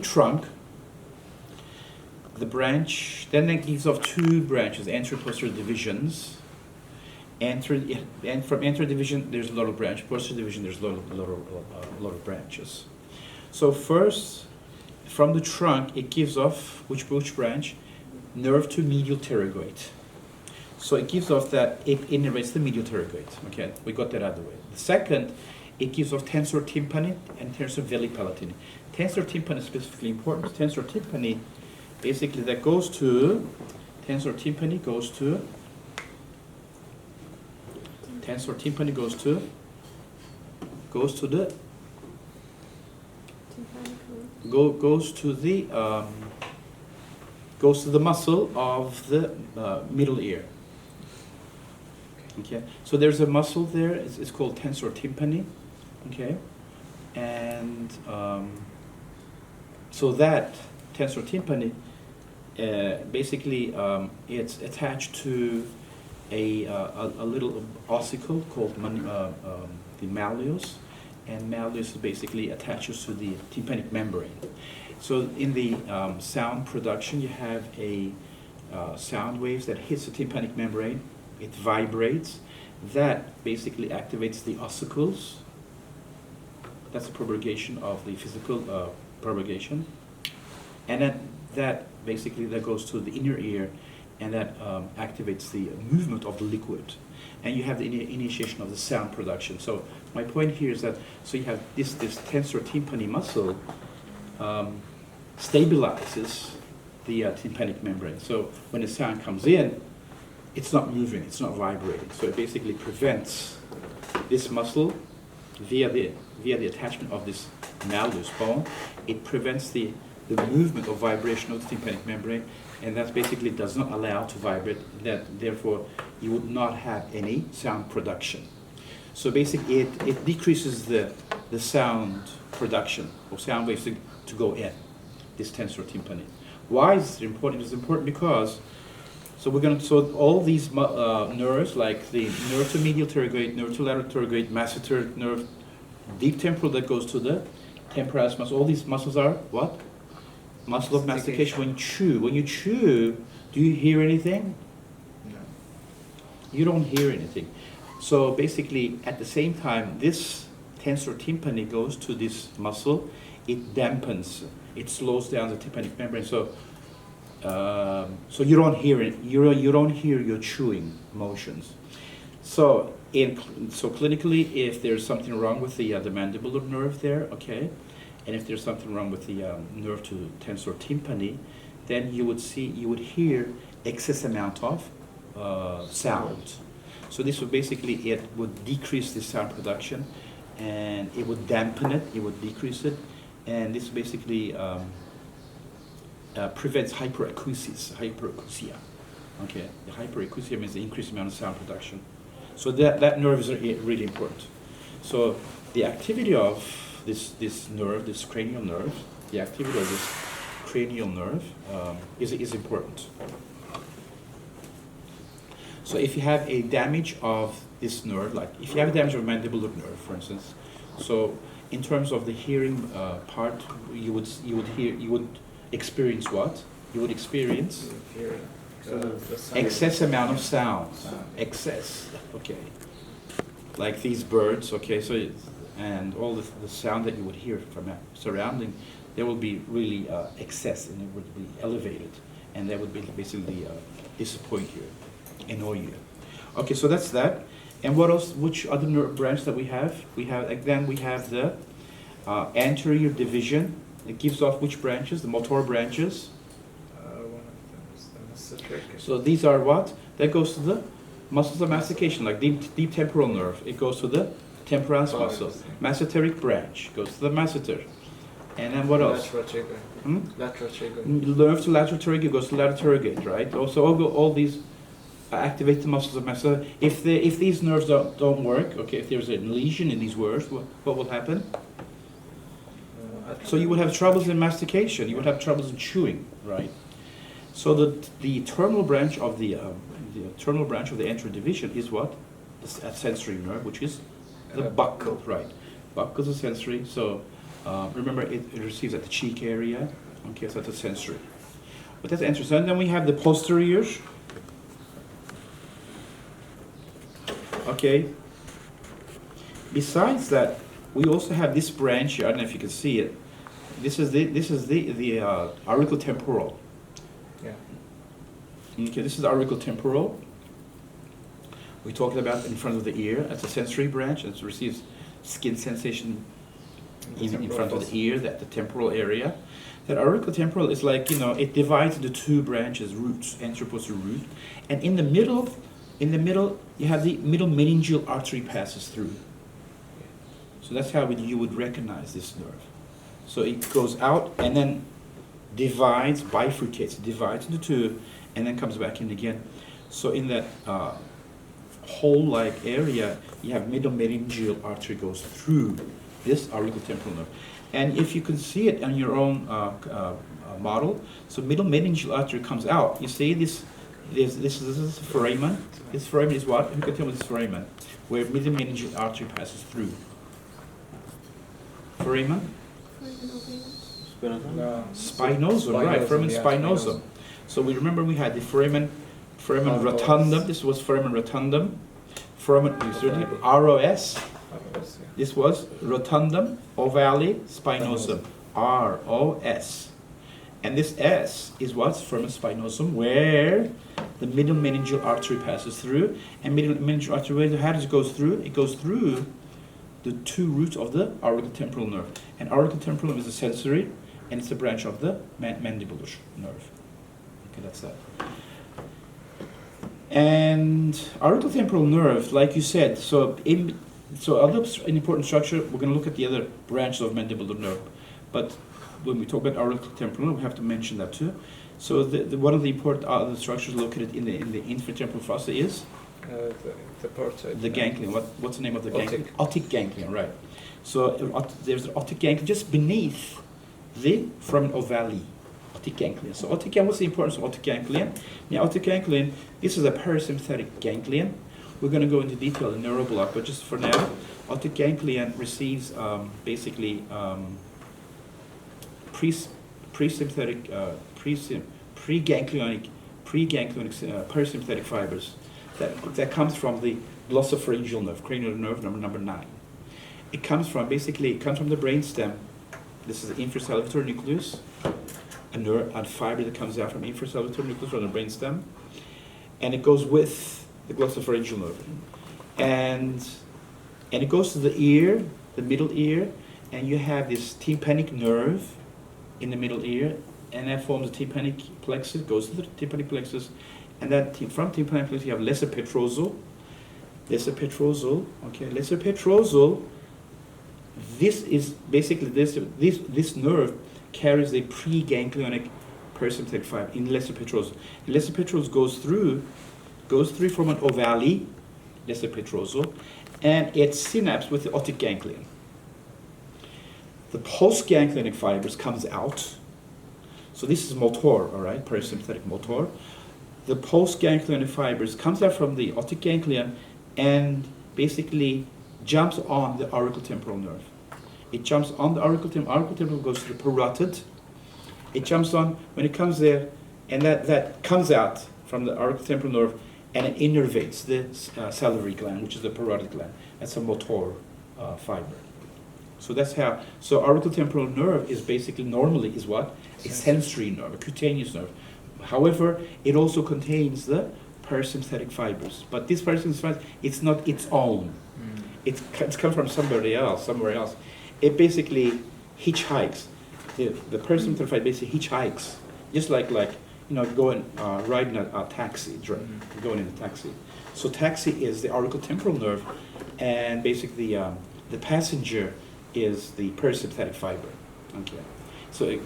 trunk, the branch, then it gives off two branches, anterior posterior divisions. And from anterior division, there's a lot of branch. Posterior division, there's a lot of branches. So first, from the trunk, it gives off which branch? Nerve to medial pterygoid. So it gives off that, it innervates the medial pterygoid. Okay, we got that out of the way. The second, it gives off tensor tympani and tensor velipalatine. Tensor tympani is specifically important. Tensor tympani, basically that goes to, tensor tympani goes to the muscle of the middle ear. Okay, so there's a muscle there. It's called tensor tympani. Okay, and so that tensor tympani, basically, it's attached to a little ossicle called the malleus, and malleus basically attaches to the tympanic membrane. So in the sound production, you have a sound waves that hits the tympanic membrane. It vibrates. That basically activates the ossicles. That's a propagation of the physical propagation, and then that basically that goes to the inner ear, and that activates the movement of the liquid, and you have the initiation of the sound production. So my point here is that so you have this tensor tympani muscle stabilizes the tympanic membrane. So when the sound comes in, it's not moving, it's not vibrating. So it basically prevents this muscle via the attachment of this malleus bone. It prevents the movement or vibration of the tympanic membrane, and that basically does not allow to vibrate. That therefore you would not have any sound production. So basically it decreases the sound production or sound waves to go in, this tensor tympani. Why is it important? It's important because so all these nerves, like the nerve to medial pterygoid, nerve to lateral pterygoid, masseter nerve, deep temporal that goes to the temporalis muscle. All these muscles are what? Muscle of mastication. When you chew, do you hear anything? No. You don't hear anything. So basically, at the same time, this tensor tympani goes to this muscle. It dampens. It slows down the tympanic membrane. So you don't hear it. You don't hear your chewing motions. So clinically, if there's something wrong with the mandibular nerve there, okay, and if there's something wrong with the nerve to tensor tympani, then you would hear excess amount of sound. So this would basically, it would decrease the sound production, and it would dampen it, it would decrease it, and this basically prevents hyperacusia. Okay, the hyperacusia means the increased amount of sound production. So that nerve is really important. So the activity of this nerve, this cranial nerve, the activity of this cranial nerve is important. So if you have a damage of this nerve, like if you have a damage of mandibular nerve, for instance, so in terms of the hearing part, you would experience what? You would experience excess amount of sound. Excess, okay. Like these birds, okay, so and all the sound that you would hear from surrounding, there will be really excess, and it would be elevated, and that would be basically disappoint you, annoy you. Okay, so that's that. And what else? Which other nerve branch that we have? We have the anterior division. It gives off which branches? The motor branches. One of them is the masseter. So these are what? That goes to the muscles of mastication, like deep temporal nerve. It goes to the temporalis muscle. Masseteric branch goes to the masseter. And then what else? Lateral pterygoid. Lateral pterygoid. Nerve to lateral pterygoid goes to lateral pterygoid, right? Also, all these activate the muscles of mastication. If these nerves don't work, okay, if there's a lesion in these nerves, what will happen? So you would have troubles in mastication. You would have troubles in chewing, right? So the terminal branch of the anterior division is what? A sensory nerve, which is the buccal, right? Buccal is a sensory. So Remember, it receives at the cheek area. Okay, so that's a sensory. But that's interesting. And then we have the posterior. Okay. Besides that, we also have this branch here. I don't know if you can see it. This is the auriculotemporal. Yeah. Okay, this is the auriculotemporal. We talked about in front of the ear. That's a sensory branch. It receives skin sensation in front of the ear, that the temporal area. That auriculotemporal is like, it divides into two branches, roots, anterior posterior root, and in the middle, you have the middle meningeal artery passes through. So that's how you would recognize this nerve. So it goes out and then bifurcates, divides into two, and then comes back in again. So in that hole-like area, you have middle meningeal artery goes through this auriculotemporal nerve. And if you can see it on your own model, so middle meningeal artery comes out. You see this is foramen. This foramen is what? Who can tell me this foramen? Where middle meningeal artery passes through. Foramen? No. Spinosum, right, foramen yeah, spinosum. So we remember we had the foramen rotundum. This was foramen rotundum. Foramen ROS. This was rotundum ovale spinosum. ROS. And this S is what's foramen spinosum, where the middle meningeal artery passes through. And middle meningeal artery, how does it go through? It goes through the two roots of the auriculotemporal nerve. And auriculotemporal is a sensory, and it's a branch of the mandibular nerve. Okay, that's that. And auriculotemporal nerve, like you said, so other an important structure, we're going to look at the other branches of mandibular nerve. But when we talk about auriculotemporal nerve, we have to mention that too. So one of the important other structures located in the infratemporal fossa is? The portoid. The ganglion. What's the name of the ganglion? Otic. Otic ganglion, right. So there's an otic ganglion just beneath the foramen ovale. Otic ganglion. So otic ganglion, what's the importance of otic ganglion? Now, otic ganglion, this is a parasympathetic ganglion. We're going to go into detail in neuroblock, but just for now, otic ganglion receives basically presympathetic, preganglionic parasympathetic fibers that comes from the glossopharyngeal nerve, cranial nerve number 9. It comes from the brainstem. This is the infrasalivatory nucleus, a fiber that comes out from infrasalivatory nucleus from the brainstem, and it goes with the glossopharyngeal nerve, and it goes to the ear, the middle ear, and you have this tympanic nerve in the middle ear, and that forms the tympanic plexus, goes to the tympanic plexus, and that from tympanic plexus you have lesser petrosal. Okay, lesser petrosal. This is basically this nerve carries a preganglionic parasympathetic fiber in lesser petrosal. Lesser petrosal goes through foramen ovale, lesser petrosal, and it synapses with the otic ganglion. The postganglionic fibers comes out. So this is motor, all right, parasympathetic motor. The postganglionic fibers comes out from the otic ganglion and basically jumps on the auriculotemporal nerve. It jumps on the auriculotemporal goes to the parotid. It jumps on when it comes there, and that comes out from the auriculotemporal nerve, and it innervates the salivary gland, which is the parotid gland. That's a motor fiber. So that's how. So auriculotemporal nerve is basically normally is what? A sensory nerve, a cutaneous nerve. However, it also contains the parasympathetic fibers. But this parasympathetic fibers, it's not its own. It's come from somewhere else. It basically hitchhikes. The parasympathetic fiber basically hitchhikes, just like going riding a taxi, going in a taxi. So taxi is the auriculotemporal nerve, and basically the passenger is the parasympathetic fiber. Okay, so